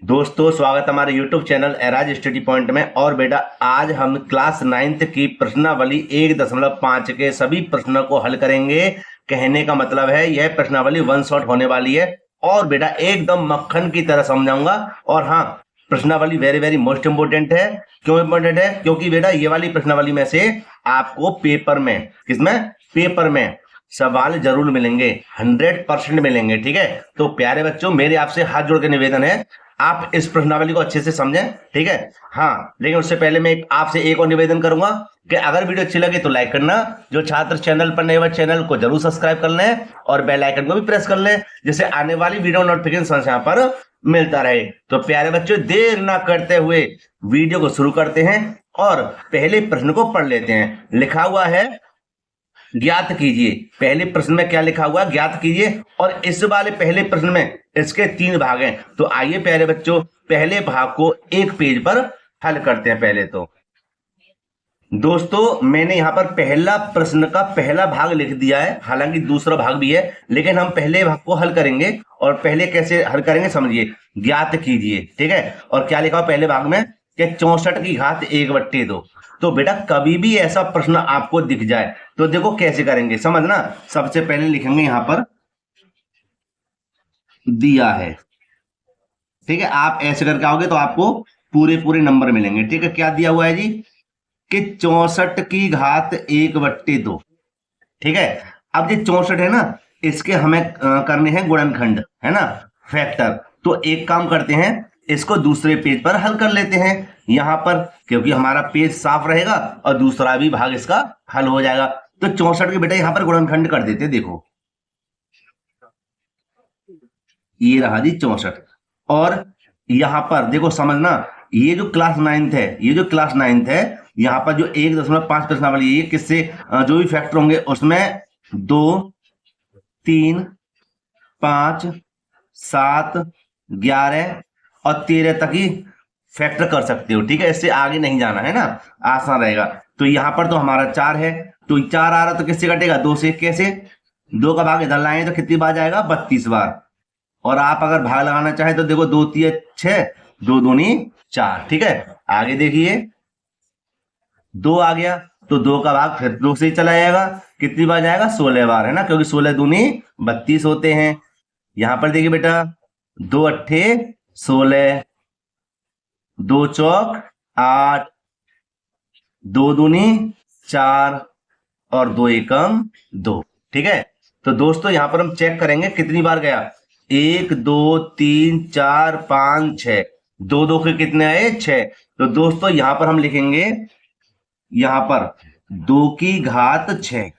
दोस्तों स्वागत है हमारे YouTube channel eras study point में। और बेटा आज हम क्लास 9th की प्रश्नावली 1.5 के सभी प्रश्नों को हल करेंगे। कहने का मतलब है यह प्रश्नावली वन शॉट होने वाली है और बेटा एकदम मक्खन की तरह समझाऊंगा। और हाँ, प्रश्नावली वेरी वेरी मोस्ट इंपोर्टेंट है। क्यों इंपोर्टेंट है? क्योंकि बेटा ये वाली प्रश्नावली में से आपको पेपर में, किसमें, पेपर में सवाल जरूर मिलेंगे, 100% मिलेंगे। ठीक है, तो प्यारे बच्चों मेरे आपसे हाथ जोड़ के निवेदन है आप इस प्रश्नावली को अच्छे से समझें। ठीक है, हाँ, लेकिन उससे पहले मैं आपसे एक और निवेदन करूंगा कि अगर वीडियो अच्छी लगे तो लाइक करना, जो छात्र चैनल पर नए हुए चैनल को जरूर सब्सक्राइब कर लें और बेल आइकन को भी प्रेस कर लें, जिससे आने वाली वीडियो नोटिफिकेशन यहाँ पर मिलता रहे। तो प्यारे बच्चों देर ना करते हुए वीडियो को शुरू करते हैं और पहले प्रश्न को पढ़ लेते हैं। लिखा हुआ है ज्ञात कीजिए। पहले प्रश्न में क्या लिखा हुआ है? ज्ञात कीजिए। और इस वाले पहले प्रश्न में इसके 3 भाग हैं। तो आइए प्यारे बच्चों पहले भाग को एक पेज पर हल करते हैं। पहले तो दोस्तों मैंने यहां पर पहला प्रश्न का पहला भाग लिख दिया है, हालांकि दूसरा भाग भी है, लेकिन हम पहले भाग को हल करेंगे। और पहले कैसे हल करेंगे समझिए। ज्ञात कीजिए, ठीक है। और क्या लिखा हुआ पहले भाग में कि 64 की घात 1/2। तो बेटा कभी भी ऐसा प्रश्न आपको दिख जाए तो देखो कैसे करेंगे, समझना। सबसे पहले लिखेंगे यहां पर दिया है, ठीक है। आप ऐसे करके आओगे तो आपको पूरे पूरे नंबर मिलेंगे। ठीक है, क्या दिया हुआ है जी कि 64 की घात 1/2। ठीक है, अब ये 64 है ना, इसके हमें करने हैं गुणनखंड, है ना, फैक्टर। तो एक काम करते हैं, इसको दूसरे पेज पर हल कर लेते हैं यहां पर, क्योंकि हमारा पेज साफ रहेगा और दूसरा भी भाग इसका हल हो जाएगा। तो 64 के बेटा यहां पर गुणनखंड कर देते। देखो ये रहा जी 64। और यहां पर देखो समझना, ये जो क्लास 9th है, ये जो क्लास 9th है, यहां पर जो 1.5 प्रश्नावली ये किससे जो भी फैक्टर होंगे उसमें 2, 3, 5, 7, 11 और 13 तक ही फैक्टर कर सकते हो। ठीक है, इससे आगे नहीं जाना है ना, आसान रहेगा। तो यहां पर तो हमारा 4 है, तो 4 आ रहा तो किससे कटेगा? 2 से। कैसे? 2 का भाग इधर लाएंगे तो कितनी बार जाएगा? 32 बार। और आप अगर भाग लगाना चाहे तो देखो 2 3 6, 2 दूनी 4। ठीक है, आगे देखिए 2 आ गया तो 2 का भाग फिर 2 से ही चला जाएगा। कितनी बार जाएगा? 16 बार, है ना, क्योंकि 16 दूनी 32 होते हैं। यहां पर देखिए बेटा 2 अट्ठे 16, 2 चौक 8, 2 दूनी 4 और 2 एकम 2। ठीक है, तो दोस्तों यहां पर हम चेक करेंगे कितनी बार गया। 1 2 3 4 5 6, 2 2 के कितने आए? 6। तो दोस्तों यहां पर हम लिखेंगे यहां पर 2 की घात 6।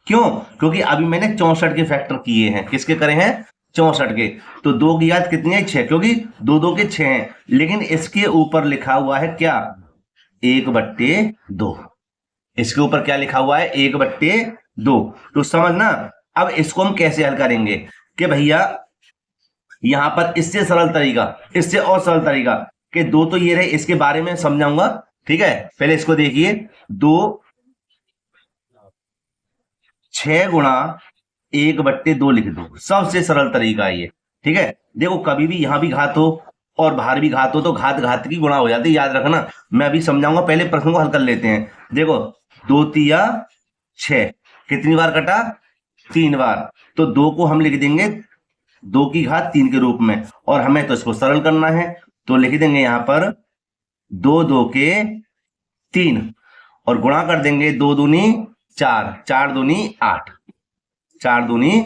क्यों? क्योंकि अभी मैंने 64 के फैक्टर किए हैं। किसके करे हैं? 64 के। तो 2 की घात कितनी है? 6, क्योंकि 2 2 के 6 हैं। लेकिन इसके ऊपर लिखा हुआ है क्या? 1/2। इसके ऊपर क्या लिखा हुआ है? 1/2। तो समझना, अब इसको हम कैसे हल करेंगे कि भैया यहां पर इससे सरल तरीका, इससे और सरल तरीका कि 2 तो ये रहे, इसके बारे में समझाऊंगा। ठीक है, पहले इसको देखिए। 2 6 गुणा 1/2 लिख दो, सबसे सरल तरीका है ये। ठीक है, देखो कभी भी यहां भी घात हो और बाहर भी घात हो तो घात घात की गुणा हो जाती है, याद रखना। मैं अभी समझाऊंगा, पहले प्रश्न को हल कर लेते हैं। देखो 2 तिया 6, कितनी बार कटा? 3 बार। तो 2 को हम लिख देंगे 2 की घात 3 के रूप में, और हमें तो इसको सरल करना है। तो लिख देंगे यहां पर 2 2 के 3 और गुणा कर देंगे 2 दूनी 4, 4 दूनी 8, 4 दूनी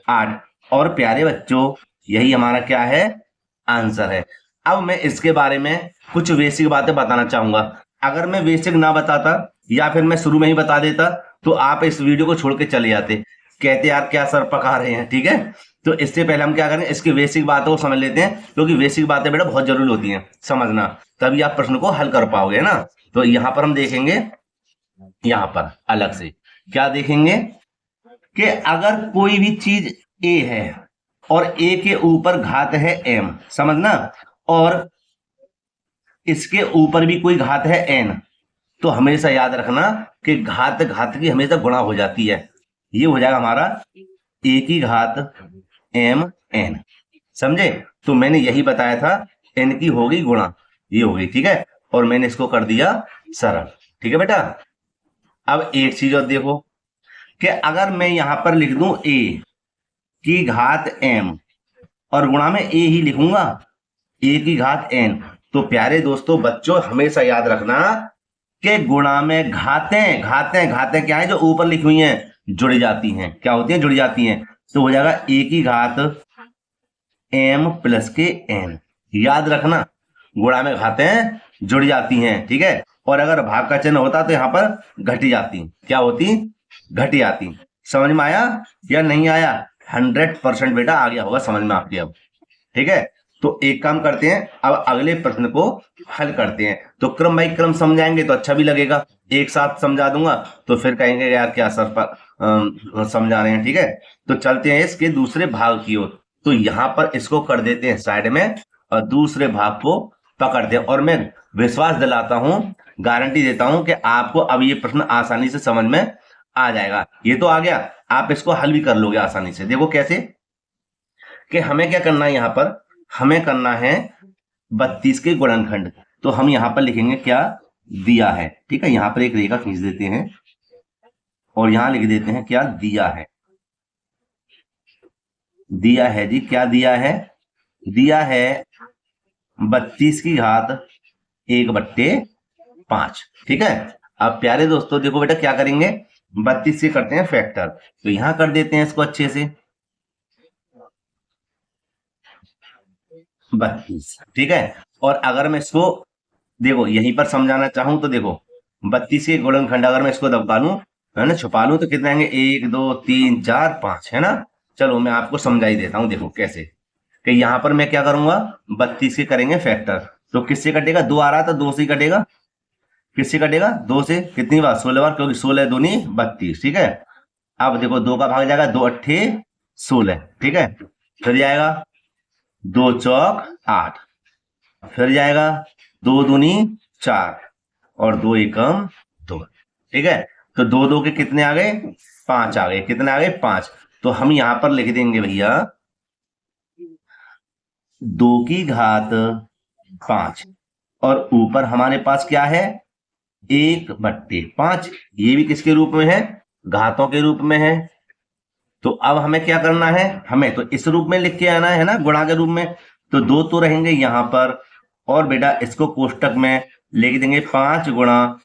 8। और प्यारे बच्चों यही हमारा क्या है? आंसर है। अब मैं इसके बारे में कुछ बेसिक बातें बताना चाहूंगा। अगर मैं बेसिक ना बताता या फिर मैं शुरू में ही बता देता तो आप इस वीडियो को छोड़ के चले जाते, कहते यार क्या सर पका रहे हैं। ठीक है, तो इससे पहले हम क्या करें, इसकी बेसिक बातों को समझ लेते हैं, क्योंकि बेसिक बातें बेटा बहुत जरूरी होती हैं समझना, तभी आप प्रश्न को हल कर पाओगे ना। तो यहां पर हम देखेंगे, यहां पर अलग से क्या देखेंगे कि अगर कोई भी चीज ए है और ए के ऊपर घात है m, समझना, और इसके ऊपर भी कोई घात है n, तो हमेशा याद रखना कि घात घात की हमेशा गुणा हो जाती है। ये हो जाएगा हमारा a की घात m n। समझे? तो मैंने यही बताया था n की होगी गुणा, ये होगी, ठीक है। और मैंने इसको कर दिया सरल, ठीक है बेटा। अब एक चीज और देखो कि अगर मैं यहां पर लिख दूं a की घात m और गुणा में a ही लिखूंगा, a की घात n, तो प्यारे दोस्तों बच्चों हमेशा याद रखना कि गुणा में घातें घातें घातें क्या है, जो ऊपर लिखी हुई हैं जुड़ जाती हैं। क्या होती हैं? जुड़ जाती हैं। तो हो जाएगा a की घात m प्लस के n। याद रखना गुणा में घातें जुड़ जाती हैं, ठीक है। और अगर भाग का चिन्ह होता तो यहां पर घटी जाती। क्या होती? घटी जाती। समझ में आया या नहीं आया? 100% बेटा आ गया होगा समझ में आपके अब, ठीक है। तो एक काम करते हैं, अब अगले प्रश्न को हल करते हैं। तो क्रम बाई क्रम समझाएंगे तो अच्छा भी लगेगा, एक साथ समझा दूंगा तो फिर कहेंगे यार क्या सर पर समझा रहे हैं, ठीक है। तो चलते हैं इसके दूसरे भाग की ओर। तो यहां पर इसको कर देते हैं साइड में और दूसरे भाग को पकड़ते हैं। और मैं विश्वास दिलाता हूं, गारंटी देता हूं कि आपको अब ये प्रश्न आसानी से समझ में आ जाएगा। ये तो आ गया, आप इसको हल भी कर लोगे आसानी से। देखो कैसे कि हमें क्या करना है, यहां पर हमें करना है 32 के गुणनखंड। तो हम यहां पर लिखेंगे क्या दिया है, ठीक है। यहां पर एक रेखा खींच देते हैं और यहां लिख देते हैं क्या दिया है। दिया है जी, क्या दिया है? दिया है 32 की घात 1/5, ठीक है। अब प्यारे दोस्तों देखो बेटा क्या करेंगे, 32 से करते हैं फैक्टर, तो यहां कर देते हैं इसको अच्छे से 32, ठीक है। और अगर मैं इसको देखो यहीं पर समझाना चाहूं तो देखो 32 के गुणनखंड अगर मैं इसको दबा लूं, है ना, छुपा लूं, तो कितने आएंगे? 1 2 3 4 5, है ना। चलो मैं आपको समझा ही देता हूं। देखो कैसे कि यहां पर मैं क्या करूंगा, 32 के करेंगे फैक्टर, तो किससे कटेगा? 2 आ रहा था, 2 से ही कटेगा। किससे कटेगा? 2 से। कितनी बार? 16 बार, क्योंकि 16 दूनी 32, ठीक है। अब देखो 2 का भाग जाएगा, 2 अट्ठे 16, ठीक है। फिर जाएगा 2 चौक 8, फिर जाएगा 2 दूनी 4 और 2 एकम 2, ठीक है। तो 2 2 के कितने आ गए? 5 आ गए। कितने आ गए? 5। तो हम यहां पर लिख देंगे भैया 2 की घात 5 और ऊपर हमारे पास क्या है? 1/5। ये भी किसके रूप में है? घातों के रूप में है। तो अब हमें क्या करना है, हमें तो इस रूप में लिख के आना है ना, गुणा के रूप में। तो 2 तो रहेंगे यहां पर, और बेटा इसको कोष्टक में लिख देंगे 5 गुणा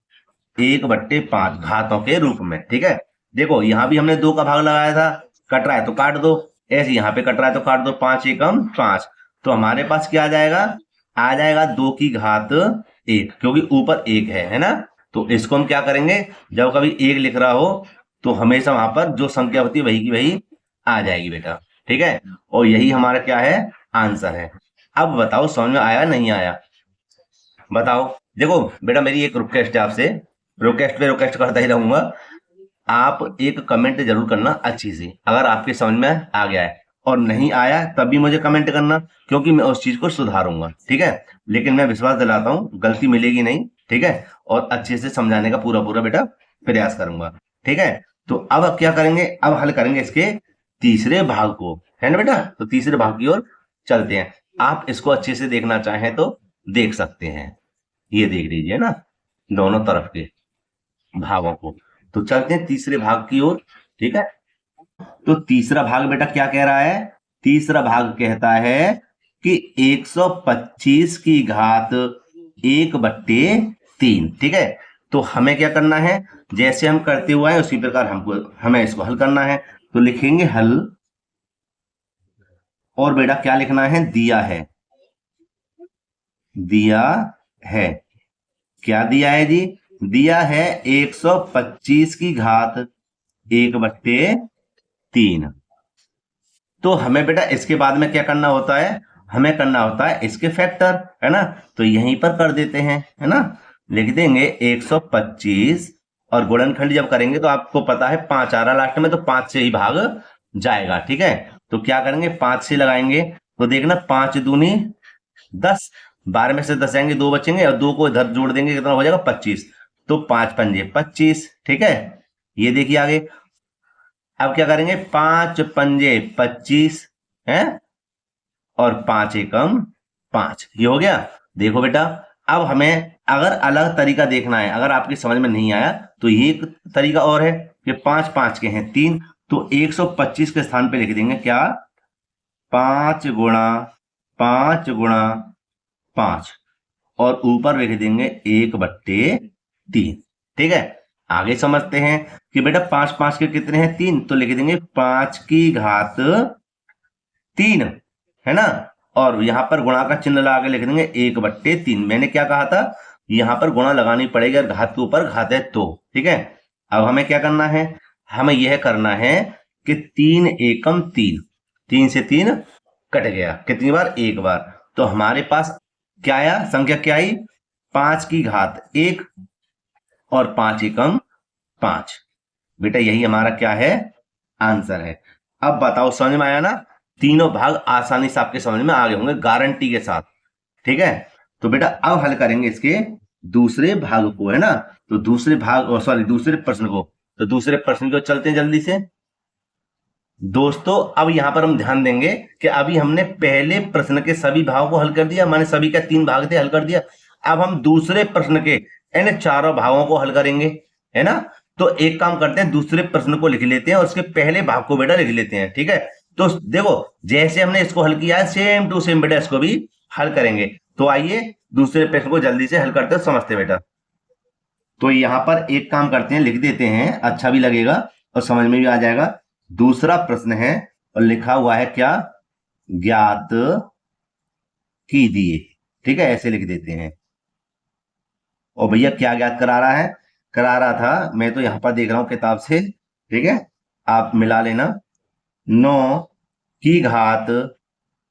1/5 घातों के रूप में, ठीक है। देखो यहां भी हमने 2 का भाग लगाया था, कट रहा है तो काट दो, ऐसे यहां पे कट रहा है तो काट दो, 5 एकम 5। तो हमारे पास क्या आ जाएगा? आ जाएगा 2 की घात 1, क्योंकि ऊपर 1 है ना। तो इसको हम क्या करेंगे, जब कभी 1 लिख रहा हो तो हमेशा वहां पर जो संख्या होती है वही की वही आ जाएगी बेटा, ठीक है। और यही हमारा क्या है? आंसर है। अब बताओ समझ में आया नहीं आया? बताओ। देखो बेटा मेरी एक रिक्वेस्ट है आपसे, रिक्वेस्ट पे रिक्वेस्ट करता ही रहूंगा। आप एक कमेंट जरूर करना अच्छी सी, अगर आपके समझ में आ गया है, और नहीं आया तब भी मुझे कमेंट करना, क्योंकि मैं उस चीज को सुधारूंगा, ठीक है। लेकिन मैं विश्वास दिलाता हूं गलती मिलेगी नहीं, ठीक है। और अच्छे से समझाने का पूरा पूरा बेटा प्रयास करूंगा, ठीक है। तो अब क्या करेंगे, अब हल करेंगे इसके तीसरे भाग को, है ना बेटा। तो तीसरे भाग की ओर चलते हैं। आप इसको अच्छे से देखना चाहें तो देख सकते हैं, ये देख लीजिए ना, दोनों तरफ के भागों को। तो चलते हैं तीसरे भाग की ओर, ठीक है। तो तीसरा भाग बेटा क्या कह रहा है? तीसरा भाग कहता है कि 125 की घात 1/3, ठीक है। तो हमें क्या करना है, जैसे हम करते हुए हैं उसी प्रकार हमें इसको हल करना है। तो लिखेंगे हल, और बेटा क्या लिखना है? दिया है। दिया है, क्या दिया है जी? दिया है 125 की घात 1/3। तो हमें बेटा इसके बाद में क्या करना होता है? हमें करना होता है इसके फैक्टर, है ना। तो यहीं पर कर देते हैं, है ना। लिख देंगे 125 और गुणनखंड जब करेंगे तो आपको पता है 5 आ रहा लास्ट में, तो 5 से ही भाग जाएगा, ठीक है। तो क्या करेंगे? 5 से लगाएंगे, तो देखना 5 दूनी 10, 12 में से 10 जाएंगे, 2 बचेंगे और 2 को इधर जोड़ देंगे, कितना हो जाएगा? 25। तो 5 पंजे 25, ठीक है। ये देखिए आगे, अब क्या करेंगे? 5 पंजे 25 है, और 5 एकम 5। ये हो गया। देखो बेटा, अब हमें अगर अलग तरीका देखना है, अगर आपकी समझ में नहीं आया तो ये एक तरीका और है कि 5 5 के हैं 3, तो 125 के स्थान पे लिख देंगे क्या, 5 गुणा 5 गुणा 5, और ऊपर लिख देंगे 1/3। ठीक है, आगे समझते हैं कि बेटा 5 5 के कितने हैं 3, तो लिख देंगे 5 की घात 3, है ना। और यहां पर गुणा का चिन्ह लगा के लिख देंगे 1/3। मैंने क्या कहा था, यहां पर गुणा लगानी पड़ेगी अगर घात के ऊपर घात है तो। ठीक है, अब हमें क्या करना है, हमें यह करना है कि 3 एकम 3, 3 से 3 कट गया, कितनी बार, एक बार। तो हमारे पास क्या आया, संख्या क्या आई, 5 की घात 1 और 5 एकम 5। बेटा यही हमारा क्या है, आंसर है। अब बताओ समझ में आया ना, तीनों भाग आसानी से आपके समझ में आ गए होंगे गारंटी के साथ। ठीक है, तो बेटा अब हल करेंगे इसके दूसरे भाग को, है ना। तो दूसरे भाग, सॉरी दूसरे प्रश्न को, तो दूसरे प्रश्न को चलते हैं जल्दी से दोस्तों। अब यहां पर हम ध्यान देंगे कि अभी हमने पहले प्रश्न के सभी भागों को हल कर दिया, माने सभी का 3 भाग थे, हल कर दिया। अब हम दूसरे प्रश्न के इन चारों भागों को हल करेंगे, है ना। तो एक काम करते हैं, दूसरे प्रश्न को लिख लेते हैं और उसके पहले भाग को बेटा लिख लेते हैं। ठीक है, तो देखो जैसे हमने इसको हल किया है सेम टू सेम बेटा इसको भी हल करेंगे। तो आइए दूसरे प्रश्न को जल्दी से हल करते हैं, समझते बेटा। तो यहां पर एक काम करते हैं, लिख देते हैं, अच्छा भी लगेगा और समझ में भी आ जाएगा। दूसरा प्रश्न है और लिखा हुआ है क्या, ज्ञात कीजिए। ठीक है, ऐसे लिख देते हैं। और भैया क्या ज्ञात करा रहा है, करा रहा था, मैं तो यहां पर देख रहा हूं किताब से। ठीक है, आप मिला लेना, 9 की घात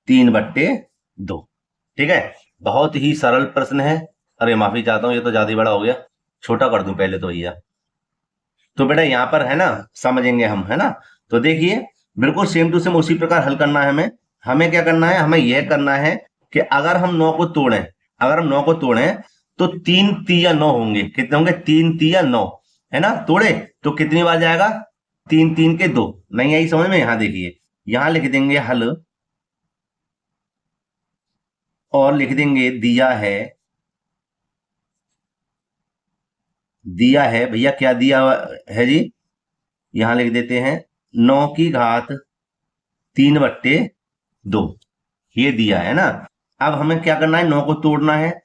3/2। ठीक है, बहुत ही सरल प्रश्न है। अरे माफी चाहता हूं, ये तो ज्यादा ही बड़ा हो गया, छोटा कर दूं पहले तो भैया। तो बेटा यहां पर है ना, समझेंगे हम, है ना। तो देखिए बिल्कुल सेम टू सेम उसी प्रकार हल करना है हमें। हमें क्या करना है, हमें यह करना है कि अगर हम 9 को तोड़ें, अगर हम 9 को तोड़ें तो 3 तिया 9 होंगे, कितने होंगे, 3 तिया 9, है ना। तोड़े तो कितनी बार जाएगा, 3 3 के 2। नहीं आई समझ में, यहां देखिए, यहां लिख देंगे हल और लिख देंगे दिया है, दिया है भैया, क्या दिया है जी, यहां लिख देते हैं 9 की घात 3/2, ये दिया है ना। अब हमें क्या करना है, 9 को तोड़ना है,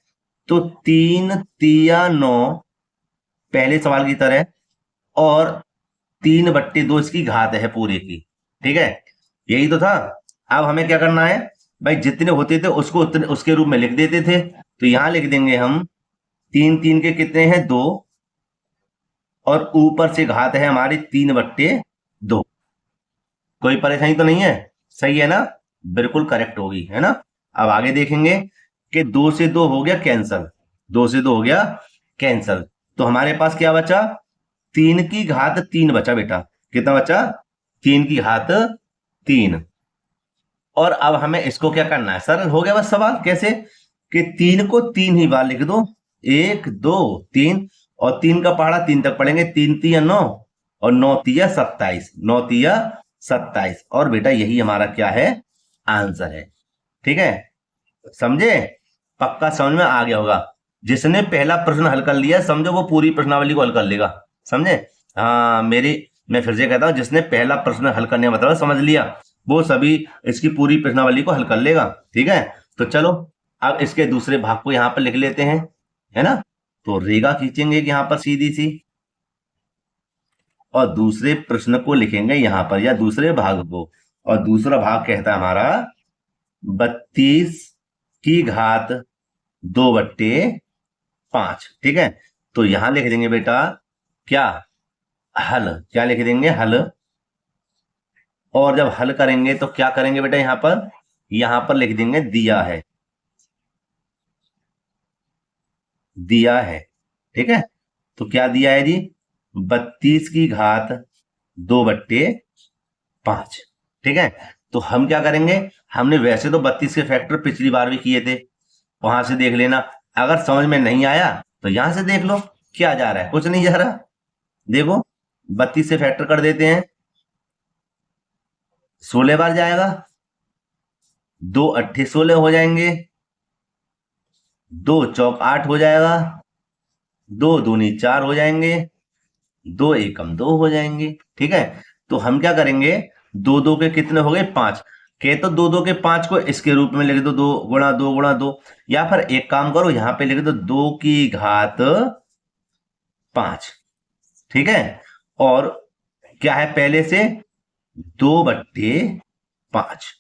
तो 3 तिया 9 पहले सवाल की तरह, और 3/2 इसकी घात है पूरे की। ठीक है, यही तो था। अब हमें क्या करना है भाई, जितने होते थे उसको उतने उसके रूप में लिख देते थे। तो यहां लिख देंगे हम 3 3 के कितने हैं 2, और ऊपर से घात है हमारी 3/2। कोई परेशानी तो नहीं है, सही है ना, बिल्कुल करेक्ट होगी, है ना। अब आगे देखेंगे कि 2 से 2 हो गया कैंसल, 2 से 2 हो गया कैंसल। तो हमारे पास क्या बचा, 3 की घात 3 बचा बेटा, कितना बचा, 3 की घात 3। और अब हमें इसको क्या करना है, सरल हो गया बस सवाल, कैसे कि 3 को 3 ही बार लिख दो, 1 2 3, और 3 का पहाड़ा 3 तक पढ़ेंगे, 3 तिया 9 और 9 तिया 27, 9 तिया 27। और बेटा यही हमारा क्या है, आंसर है। ठीक है, समझे, पक्का समझ में आ गया होगा। जिसने पहला प्रश्न हल कर लिया समझो वो पूरी प्रश्नावली को हल कर लेगा, समझे। हाँ मेरी, मैं फिर से कहता हूं, जिसने पहला प्रश्न हल करने मतलब समझ लिया वो सभी इसकी पूरी प्रश्नावली को हल कर लेगा। ठीक है, तो चलो अब इसके दूसरे भाग को यहां पर लिख लेते हैं, है ना। तो रेखा खींचेंगे यहां पर सीधी सी, और दूसरे प्रश्न को लिखेंगे यहां पर, या दूसरे भाग को। और दूसरा भाग कहता है हमारा 32 की घात 2/5। ठीक है, तो यहां लिख देंगे बेटा क्या, हल, क्या लिख देंगे, हल। और जब हल करेंगे तो क्या करेंगे बेटा, यहां पर लिख देंगे दिया है, दिया है। ठीक है, तो क्या दिया है जी, 32 की घात 2/5। ठीक है, तो हम क्या करेंगे, हमने वैसे तो 32 के फैक्टर पिछली बार भी किए थे, वहां से देख लेना। अगर समझ में नहीं आया तो यहां से देख लो, क्या जा रहा है, कुछ नहीं जा रहा। देखो 32 से फैक्टर कर देते हैं, 16 बार जाएगा, 2 8 16 हो जाएंगे, 2 चौक 8 हो जाएगा, 2 दूनी 4 हो जाएंगे, 2 एकम 2 हो जाएंगे। ठीक है, तो हम क्या करेंगे, 2 2 के कितने हो गए 5, के तो 2 2 के 5 को इसके रूप में लिख दो, 2 गुणा 2 गुणा 2, या फिर एक काम करो यहां पे लिख दो 2 की घात 5। ठीक है, और क्या है पहले से 2/5।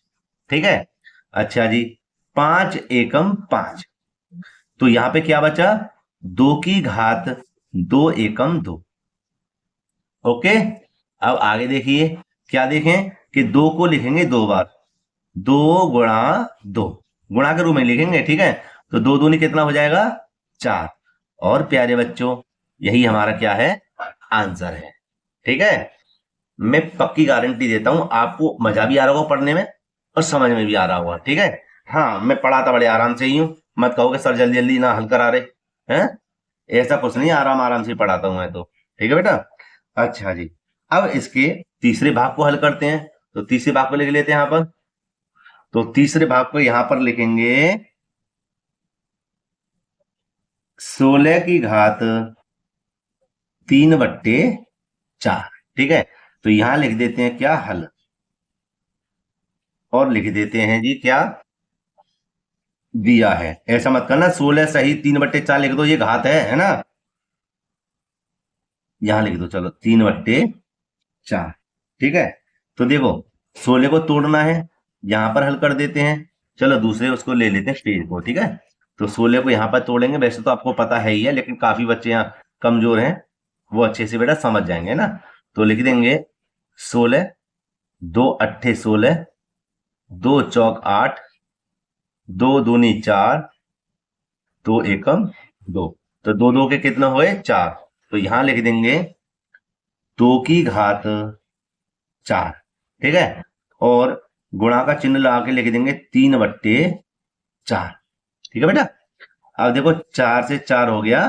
ठीक है, अच्छा जी, 5 एकम 5, तो यहां पे क्या बचा, 2 की घात 2 एकम 2। ओके, अब आगे देखिए, क्या देखें कि 2 को लिखेंगे 2 बार, 2 गुणा 2, गुणा के रूप में लिखेंगे। ठीक है, तो 2 दूनी कितना हो जाएगा 4। और प्यारे बच्चों, यही हमारा क्या है, आंसर है। ठीक है, मैं पक्की गारंटी देता हूं आपको मजा भी आ रहा होगा पढ़ने में और समझ में भी आ रहा होगा। ठीक है, हाँ मैं पढ़ाता बड़े आराम से ही हूं, मत कहो कि सर जल्दी जल्दी ना हल करा रहे हैं, ऐसा कुछ नहीं, आराम आराम से पढ़ाता हूं मैं तो। ठीक है बेटा, अच्छा जी, अब इसके तीसरे भाग को हल करते हैं। तो तीसरे भाग को लिख लेते हैं यहां पर, तो तीसरे भाग को यहां पर लिखेंगे 16 की घात 3/4। ठीक है, तो यहां लिख देते हैं क्या, हल, और लिख देते हैं जी क्या दिया है। ऐसा मत करना 16 सही 3/4 लिख दो, ये घात है ना, यहां लिख दो चलो 3/4। ठीक है, तो देखो 16 को तोड़ना है, यहां पर हल कर देते हैं। चलो दूसरे उसको ले लेते हैं पेज को। ठीक है, तो 16 को यहां पर तोड़ेंगे, वैसे तो आपको पता है ही है, लेकिन काफी बच्चे यहाँ कमजोर हैं, वो अच्छे से बेटा समझ जाएंगे ना। तो लिख देंगे 16, 2 अट्ठे 16, 2 चौक 8, 2 दूनी 4, 2 एकम 2, तो 2 2 के कितने हुए 4, तो यहां लिख देंगे 2 की घात 4। ठीक है, और गुणा का चिन्ह लगा के लिख देंगे 3/4। ठीक है बेटा, अब देखो 4 से 4 हो गया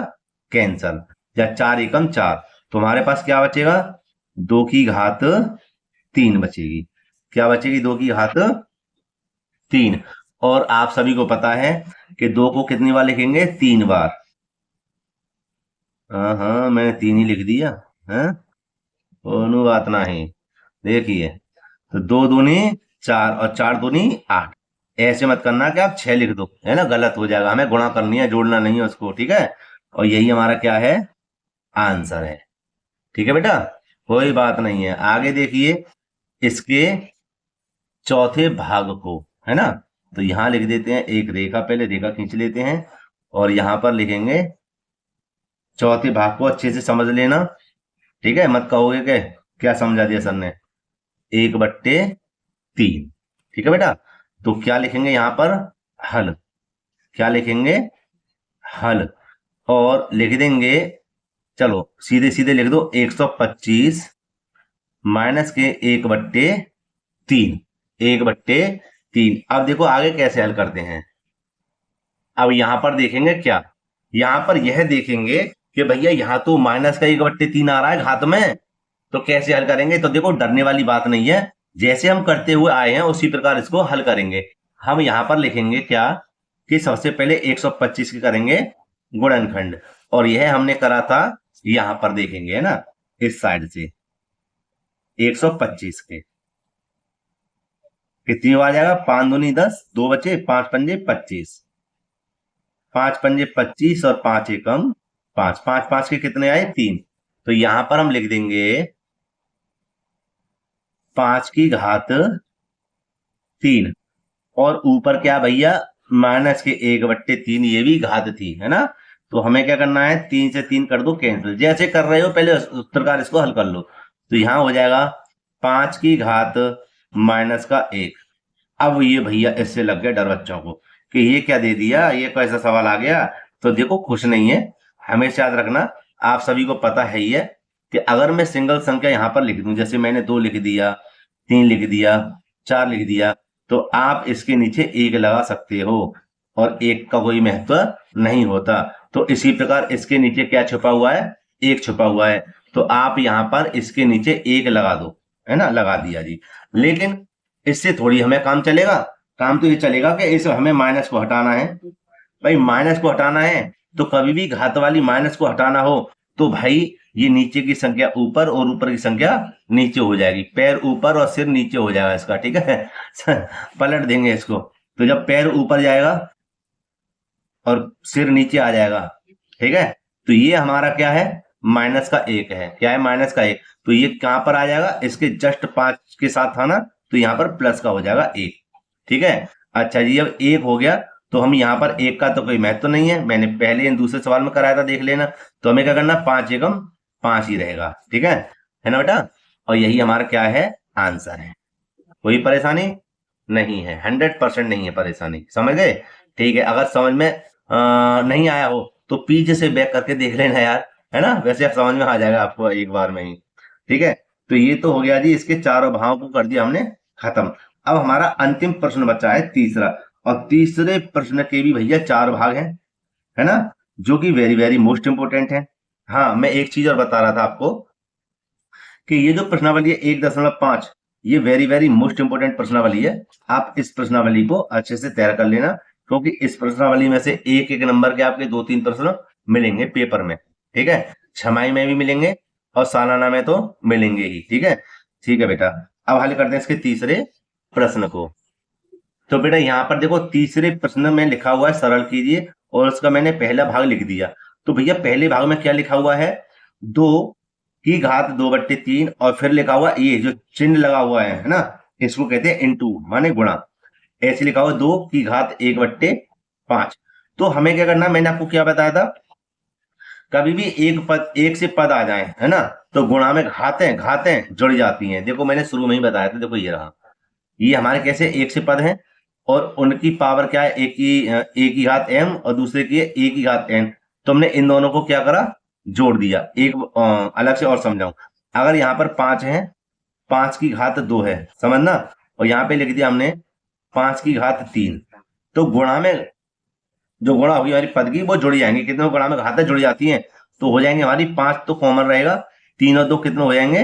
कैंसल, या 4 एकम 4, तो हमारे पास क्या बचेगा, 2 की घात 3 बचेगी। क्या बचेगी, 2 की घात 3। और आप सभी को पता है कि 2 को कितनी बार लिखेंगे, 3 बार। हाँ हाँ, मैंने 3 ही लिख दिया है, कोनो बात नहीं। देखिए, तो 2 दूनी 4 और 4 दूनी 8, ऐसे मत करना कि आप 6 लिख दो, है ना, गलत हो जाएगा, हमें गुणा करनी है, जोड़ना नहीं है उसको। ठीक है, और यही हमारा क्या है, आंसर है। ठीक है बेटा, कोई बात नहीं है। आगे देखिए इसके चौथे भाग को, है ना, तो यहां लिख देते हैं एक रेखा, पहले रेखा खींच लेते हैं, और यहां पर लिखेंगे चौथे भाग को, अच्छे से समझ लेना। ठीक है, मत कहोगे कि क्या समझा दिया सर ने, 1/3। ठीक है बेटा, तो क्या लिखेंगे यहां पर, हल, क्या लिखेंगे, हल, और लिख देंगे, चलो सीधे सीधे लिख दो 125 माइनस के 1/3, 1/3। अब देखो आगे कैसे हल करते हैं। अब यहां पर देखेंगे क्या, यहां पर यह देखेंगे कि भैया यहां तो माइनस का 1/3 आ रहा है घात में, तो कैसे हल करेंगे। तो देखो डरने वाली बात नहीं है, जैसे हम करते हुए आए हैं उसी प्रकार इसको हल करेंगे। हम यहां पर लिखेंगे क्या, कि सबसे पहले 125 की करेंगे गुणनखंड, और यह हमने करा था, यहां पर देखेंगे, है ना, इस साइड से 125 के कितनी आ जाएगा, 5 दूनी 10, 2 बचे, 5 पंजे 25, 5 पंजे 25 और 5 एकम 5, 5 5 के कितने आए 3, तो यहां पर हम लिख देंगे 5 की घात 3, और ऊपर क्या भैया, माइनस के 1/3, ये भी घात थी, है ना, तो हमें क्या करना है, 3 से 3 कर दो कैंसिल, जैसे कर रहे हो पहले उस प्रकार इसको हल कर लो। तो यहां हो जाएगा 5 की घात माइनस का 1। अब ये भैया इससे लग गया डर बच्चों को कि ये क्या दे दिया, ये कैसा सवाल आ गया। तो देखो कुछ नहीं है, हमेशा याद रखना, आप सभी को पता है ही है कि अगर मैं सिंगल संख्या यहां पर लिख दूं, जैसे मैंने 2 लिख दिया, 3 लिख दिया, 4 लिख दिया, तो आप इसके नीचे 1 लगा सकते हो, और 1 का कोई महत्व नहीं होता। तो इसी प्रकार इसके नीचे क्या छुपा हुआ है, 1 छुपा हुआ है, तो आप यहां पर इसके नीचे 1 लगा दो, है ना, लगा दिया जी। लेकिन इससे थोड़ी हमें काम चलेगा, काम तो ये चलेगा कि इस हमें माइनस को हटाना है, भाई माइनस को हटाना है तो कभी भी घात वाली माइनस को हटाना हो तो भाई ये नीचे की संख्या ऊपर और ऊपर की संख्या नीचे हो जाएगी, पैर ऊपर और सिर नीचे हो जाएगा इसका, ठीक है। पलट देंगे इसको, तो जब पैर ऊपर जाएगा और सिर नीचे आ जाएगा, ठीक है, तो ये हमारा क्या है, माइनस का एक है, क्या है, माइनस का एक, तो ये कहां पर आ जाएगा, इसके जस्ट 5 के साथ था ना, तो यहाँ पर प्लस का हो जाएगा एक, ठीक है। अच्छा जी, जब एक हो गया तो हम यहाँ पर एक का तो कोई महत्व तो नहीं है, मैंने पहले दूसरे सवाल में कराया था, देख लेना, तो हमें क्या करना, 5 एकम 5 ही रहेगा, ठीक है ना बेटा। और यही हमारा क्या है, आंसर है। कोई परेशानी नहीं है, 100% नहीं है परेशानी, समझ गए। ठीक है, अगर समझ में नहीं आया हो तो पीछे से बैक करके देख लेना यार, है ना, वैसे आप समझ में आ जाएगा आपको एक बार में ही, ठीक है। तो ये तो हो गया जी, इसके चारों भावों को कर दिया हमने खत्म। अब हमारा अंतिम प्रश्न बचा है तीसरा, और तीसरे प्रश्न के भी भैया 4 भाग हैं, है ना, जो कि वेरी वेरी मोस्ट इंपोर्टेंट है। हाँ, मैं एक चीज और बता रहा था आपको कि ये जो प्रश्नावली है 1.5, ये वेरी वेरी मोस्ट इंपोर्टेंट प्रश्नावली है। आप इस प्रश्नावली को अच्छे से तैयार कर लेना, क्योंकि इस प्रश्नावली में से एक एक नंबर के आपके 2-3 प्रश्न मिलेंगे पेपर में, ठीक है, छमाही में भी मिलेंगे और सालाना में तो मिलेंगे ही, ठीक है। ठीक है बेटा, अब हल करते हैं इसके तीसरे प्रश्न को। तो बेटा यहाँ पर देखो, तीसरे प्रश्न में लिखा हुआ है सरल कीजिए, और उसका मैंने पहला भाग लिख दिया। तो भैया पहले भाग में क्या लिखा हुआ है, 2 की घात 2/3, और फिर लिखा हुआ ये जो चिन्ह लगा हुआ है ना, इसको कहते हैं इनटू, माने गुणा, ऐसे लिखा हुआ 2 की घात 1/5। तो हमें क्या करना, मैंने आपको क्या बताया था, कभी भी एक से पद आ जाए, है ना, तो गुणा में घातें जुड़ जाती हैं। देखो मैंने शुरू में ही बताया था, देखो ये रहा, ये हमारे कैसे एक से पद हैं, और उनकी पावर क्या है, एक की घात m और दूसरे की है एक की घात n। तो हमने इन दोनों को क्या करा, जोड़ दिया। एक अलग से और समझाऊं, अगर यहाँ पर 5 है, 5 की घात 2 है, समझना, और यहाँ पे लिख दिया हमने 5 की घात 3, तो गुणा में जो गुणा होगी हमारी पद की वो जुड़ जाएंगे, कितने गुणा में घातें जुड़ जाती हैं, तो हो जाएंगे हमारी 5 तो कॉमन रहेगा, 3 और 2 कितने हो जाएंगे,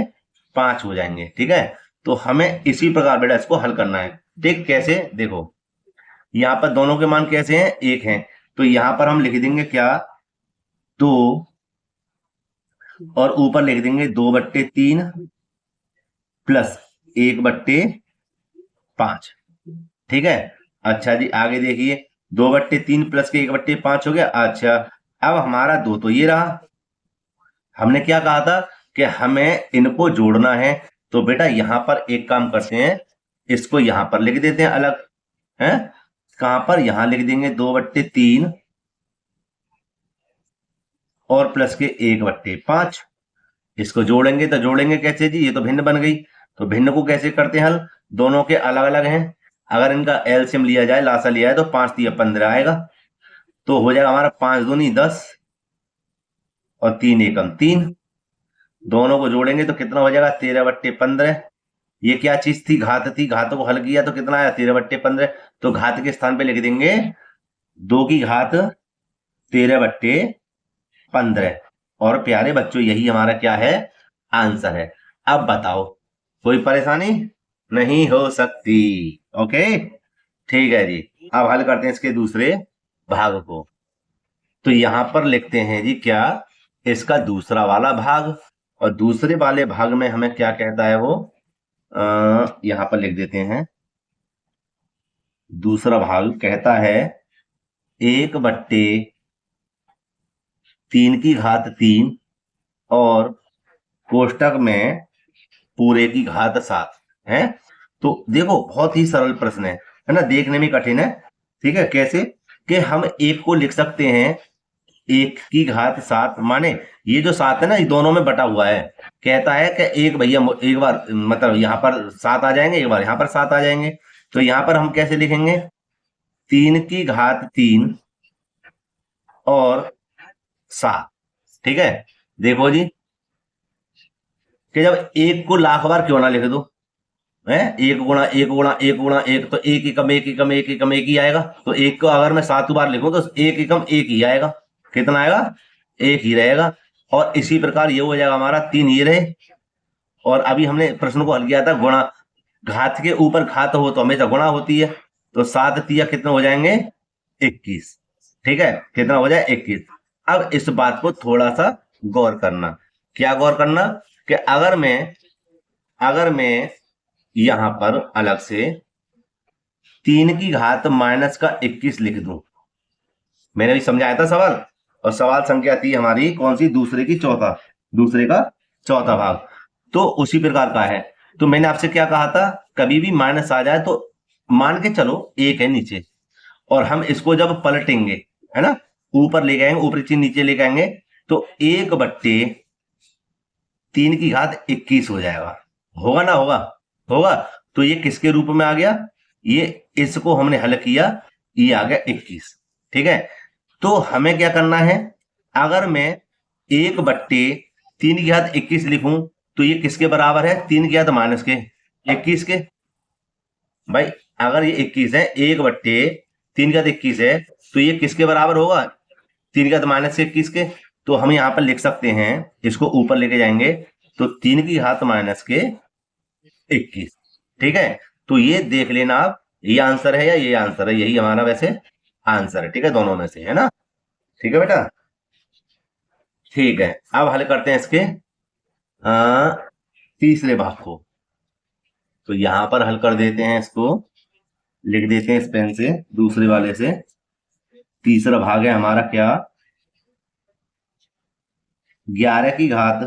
5 हो जाएंगे, ठीक है। तो हमें इसी प्रकार बेटा इसको हल करना है, ठीक, कैसे, देखो यहाँ पर दोनों के मान कैसे हैं, एक हैं, तो यहाँ पर हम लिख देंगे क्या, 2, और ऊपर लिख देंगे 2/3 प्लस 1/5, ठीक है। अच्छा जी, आगे देखिए, 2/3 प्लस के 1/5 हो गया। अच्छा, अब हमारा 2 तो ये रहा, हमने क्या कहा था कि हमें इनको जोड़ना है, तो बेटा यहां पर एक काम करते हैं, इसको यहां पर लिख देते हैं अलग, है, कहां पर, यहां लिख देंगे 2/3 और प्लस के 1/5। इसको जोड़ेंगे तो जोड़ेंगे कैसे जी, ये तो भिन्न बन गई, तो भिन्न को कैसे करते हैं हल, दोनों के अलग अलग हैं, अगर इनका एलसीएम लिया जाए, लासा लिया है, तो 5 × 15 आएगा, तो हो जाएगा हमारा 5 दूनी 10 और 3 एकम 3, दोनों को जोड़ेंगे तो कितना हो जाएगा, 13/15। ये क्या चीज थी, घात थी, घातों को हल किया तो कितना आया, 13/15, तो घात के स्थान पे लिख देंगे 2 की घात 13/15। और प्यारे बच्चों, यही हमारा क्या है, आंसर है। अब बताओ, कोई परेशानी नहीं हो सकती, ओके, ठीक है जी। अब हल करते हैं इसके दूसरे भाग को, तो यहां पर लिखते हैं जी क्या, इसका दूसरा वाला भाग, और दूसरे वाले भाग में हमें क्या कहता है वो, यहां पर लिख देते हैं, दूसरा भाग कहता है 1/3 की घात 3 और कोष्टक में पूरे की घात 7 है। तो देखो बहुत ही सरल प्रश्न है ना, देखने में कठिन है, ठीक है, कैसे कि हम एक को लिख सकते हैं 1 की घात 7, माने ये जो 7 है ना, ये दोनों में बटा हुआ है, कहता है कि एक भैया एक बार मतलब यहाँ पर 7 आ जाएंगे, एक बार यहाँ पर 7 आ जाएंगे, तो यहाँ पर हम कैसे लिखेंगे, 3 की घात 3 और 7, ठीक है। देखो जी कि जब एक को लाख बार क्यों ना लिख दो, है, 1 गुणा 1 गुणा 1 गुणा 1, तो 1 एकम 1 एकम 1 एकम 1 ही आएगा, तो 1 को अगर मैं 7 बार लिखूं तो 1 एकम 1 ही आएगा, कितना आएगा, 1 ही रहेगा। और इसी प्रकार ये हो जाएगा हमारा 3 ये रहे, और अभी हमने प्रश्न को हल किया था गुणा, घात के ऊपर घात हो तो हमेशा गुणा होती है, तो 7 × 3 कितने हो जाएंगे, 21, ठीक है, कितना हो जाए 21। अब इस बात को थोड़ा सा गौर करना। क्या गौर करना कि अगर मैं यहां पर अलग से 3 की घात माइनस का 21 लिख दूं, मैंने भी समझाया था सवाल, और सवाल संख्या थी हमारी कौन सी, दूसरे का चौथा भाग। तो उसी प्रकार का है। तो मैंने आपसे क्या कहा था, कभी भी माइनस आ जाए तो मान के चलो एक है नीचे, और हम इसको जब पलटेंगे, है ना, ऊपर ले जाएंगे, ऊपरी चीज नीचे ले जाएंगे, तो 1/3 की घात 21 हो जाएगा। होगा ना, होगा। तो ये किसके रूप में आ गया, ये इसको हमने हल किया, ये आ गया 21। ठीक है, तो हमें क्या करना है, अगर मैं 1/3 की घात 21 लिखूं तो ये किसके बराबर है, 3 की घात माइनस के 21 के। भाई अगर ये 21 है, 1/3 की घात 21 है, तो ये किसके बराबर होगा, 3 की घात माइनस के 21 के। तो हम यहां पर लिख सकते हैं, इसको ऊपर लेके जाएंगे तो 3 की घात माइनस के 21। ठीक है, तो ये देख लेना आप, ये आंसर है या ये आंसर है, यही हमारा वैसे आंसर है। ठीक है, दोनों में से, है ना। ठीक है बेटा, ठीक है। अब हल करते हैं इसके तीसरे भाग को। तो यहां पर हल कर देते हैं, इसको लिख देते हैं इस पेन से, दूसरे वाले से। तीसरा भाग है हमारा क्या, 11 की घात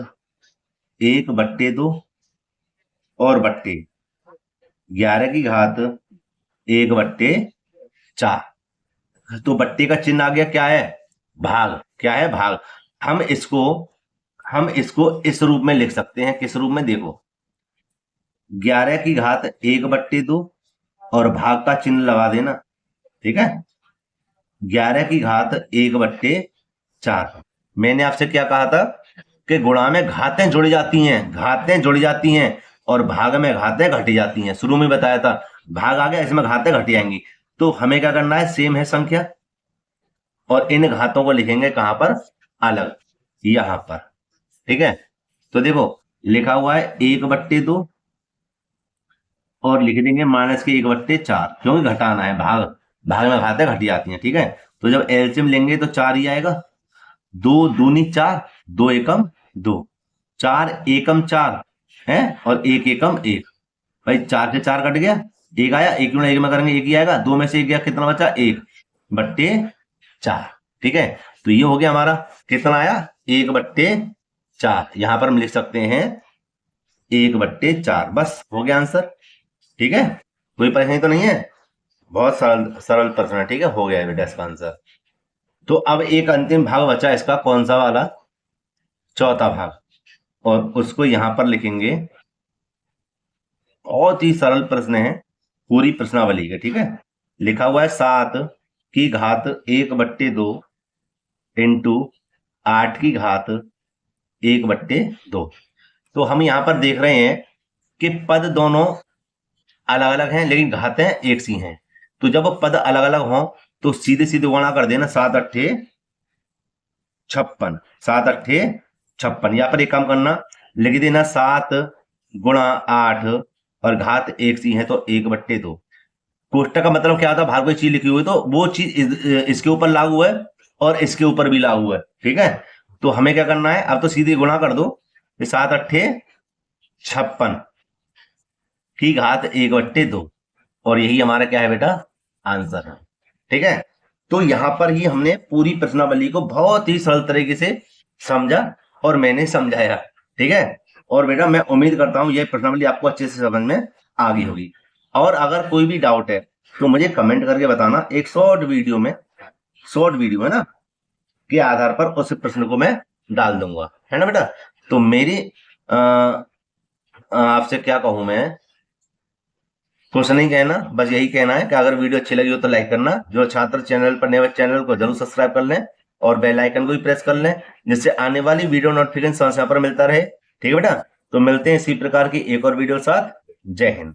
1/2 और बट्टे 11 की घात 1/4। तो बट्टे का चिन्ह आ गया, क्या है, भाग। क्या है, भाग। हम इसको इस रूप में लिख सकते हैं, किस रूप में, देखो 11 की घात 1/2 और भाग का चिन्ह लगा देना। ठीक है, 11 की घात 1/4। मैंने आपसे क्या कहा था कि गुणा में घातें जुड़ जाती हैं और भाग में घातें घटी जाती हैं। शुरू में बताया था, भाग आ गया, इसमें घातें घटी जाएंगी। तो हमें क्या करना है, सेम है संख्या, और इन घातों को लिखेंगे कहां पर, अलग, यहां पर। ठीक है, तो देखो लिखा हुआ है 1/2 और लिख देंगे माइनस के 1/4, क्योंकि घटाना है, भाग में घातें घटी जाती हैं। ठीक है, तो जब एलसीएम लेंगे तो 4 ही आएगा, 2 दूनी 4, 2 एकम 2, 4 एकम 4 है, और 1 एकम 1। भाई 4 से 4 कट गया, 1 आया, 1 गुणा 1 में करेंगे 1 ही आएगा, 2 में से 1 गया, कितना बचा, 1/4। ठीक है, तो ये हो गया हमारा, कितना आया, 1/4। यहां पर हम लिख सकते हैं 1/4, बस हो गया आंसर। ठीक है, कोई परेशानी तो नहीं है, बहुत सरल प्रश्न है। ठीक है, हो गया बेटा इसका आंसर। तो अब एक अंतिम भाग बचा इसका, कौन सा वाला, चौथा भाग, और उसको यहां पर लिखेंगे। बहुत ही सरल प्रश्न है, पूरी प्रश्नावली के। ठीक है, लिखा हुआ है 7 की घात 1/2 इंटू 8 की घात 1/2। तो हम यहां पर देख रहे हैं कि पद दोनों अलग अलग हैं, लेकिन घातें एक सी हैं। तो जब पद अलग अलग हों तो सीधे सीधे गुणा कर देना, 7 8 56, 7 8 56। यहां पर एक काम करना, लिख देना 7 गुणा 8 और घात एक सी है तो 1/2। कोष्टक का मतलब क्या होता है, बाहर कोई चीज लिखी हुई तो वो चीज इसके ऊपर लागू है और इसके ऊपर भी लागू है। ठीक है, तो हमें क्या करना है, अब तो सीधे गुणा कर दो, 7 8 56 की घात 1/2, और यही हमारा क्या है बेटा, आंसर है। ठीक है, तो यहां पर ही हमने पूरी प्रश्नावली को बहुत ही सरल तरीके से समझा और मैंने समझाया। ठीक है, और बेटा मैं उम्मीद करता हूं यह प्रश्नावली आपको अच्छे से समझ में आ गई होगी। और अगर कोई भी डाउट है तो मुझे कमेंट करके बताना, एक शॉर्ट वीडियो है ना, के आधार पर उस प्रश्न को मैं डाल दूंगा, है ना बेटा। तो मेरी आपसे क्या कहूं मैं, कुछ नहीं कहना, बस यही कहना है कि अगर वीडियो अच्छी लगी हो तो लाइक करना, जो छात्र चैनल पर नए चैनल को जरूर सब्सक्राइब कर लें और बेल आइकन को भी प्रेस कर लें, जिससे आने वाली वीडियो नोटिफिकेशन समय पर मिलता रहे। ठीक है बेटा, तो मिलते हैं इसी प्रकार की एक और वीडियो साथ। जय हिंद।